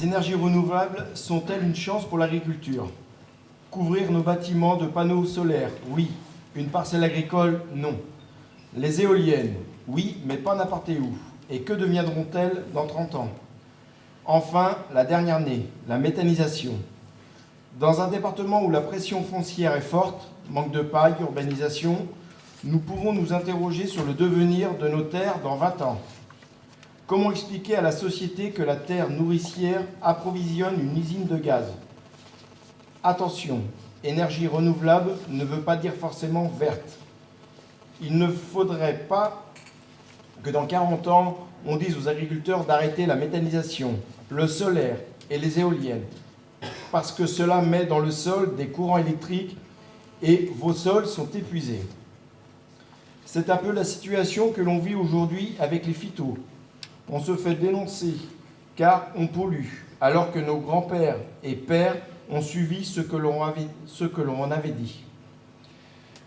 Les énergies renouvelables sont-elles une chance pour l'agriculture? Couvrir nos bâtiments de panneaux solaires, oui. Une parcelle agricole, non. Les éoliennes, oui, mais pas n'importe où. Et que deviendront-elles dans 30 ans? Enfin, la dernière née, la méthanisation. Dans un département où la pression foncière est forte, manque de paille, urbanisation, nous pouvons nous interroger sur le devenir de nos terres dans 20 ans. Comment expliquer à la société que la terre nourricière approvisionne une usine de gaz? Attention, énergie renouvelable ne veut pas dire forcément verte. Il ne faudrait pas que dans 40 ans, on dise aux agriculteurs d'arrêter la méthanisation, le solaire et les éoliennes, parce que cela met dans le sol des courants électriques et vos sols sont épuisés. C'est un peu la situation que l'on vit aujourd'hui avec les phytos. On se fait dénoncer car on pollue, alors que nos grands-pères et pères ont suivi ce que l'on avait dit.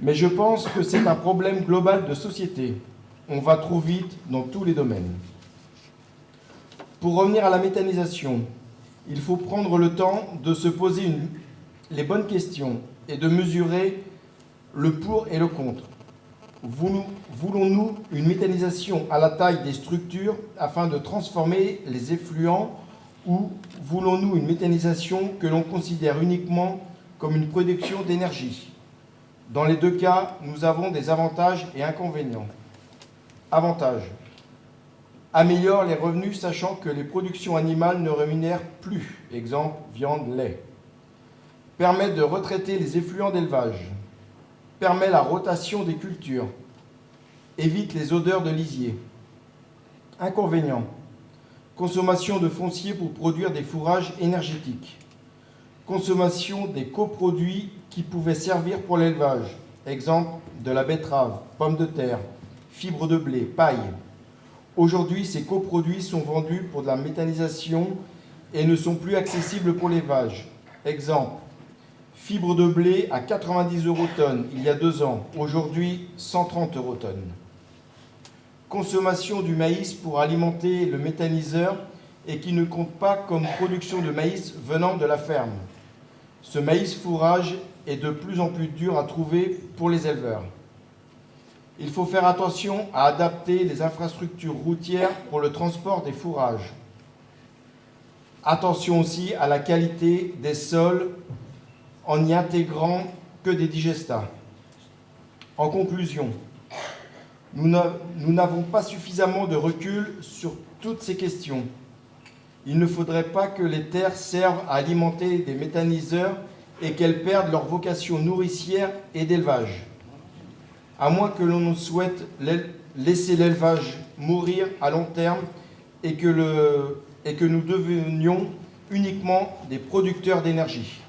Mais je pense que c'est un problème global de société. On va trop vite dans tous les domaines. Pour revenir à la méthanisation, il faut prendre le temps de se poser les bonnes questions et de mesurer le pour et le contre. Voulons-nous une méthanisation à la taille des structures afin de transformer les effluents ou voulons-nous une méthanisation que l'on considère uniquement comme une production d'énergie? Dans les deux cas, nous avons des avantages et inconvénients. Avantages. Améliore les revenus sachant que les productions animales ne rémunèrent plus. Exemple, viande, lait. Permet de retraiter les effluents d'élevage. Permet la rotation des cultures. Évite les odeurs de lisier. Inconvénients. Consommation de foncier pour produire des fourrages énergétiques. Consommation des coproduits qui pouvaient servir pour l'élevage. Exemple, de la betterave, pommes de terre, fibres de blé, paille. Aujourd'hui, ces coproduits sont vendus pour de la méthanisation et ne sont plus accessibles pour l'élevage. Exemple, fibres de blé à 90 € tonne il y a 2 ans, aujourd'hui 130 € tonne. Consommation du maïs pour alimenter le méthaniseur et qui ne compte pas comme production de maïs venant de la ferme. Ce maïs fourrage est de plus en plus dur à trouver pour les éleveurs. Il faut faire attention à adapter les infrastructures routières pour le transport des fourrages. Attention aussi à la qualité des sols en n'y intégrant que des digestats. En conclusion, nous n'avons pas suffisamment de recul sur toutes ces questions. Il ne faudrait pas que les terres servent à alimenter des méthaniseurs et qu'elles perdent leur vocation nourricière et d'élevage. À moins que l'on souhaite laisser l'élevage mourir à long terme et que nous devenions uniquement des producteurs d'énergie.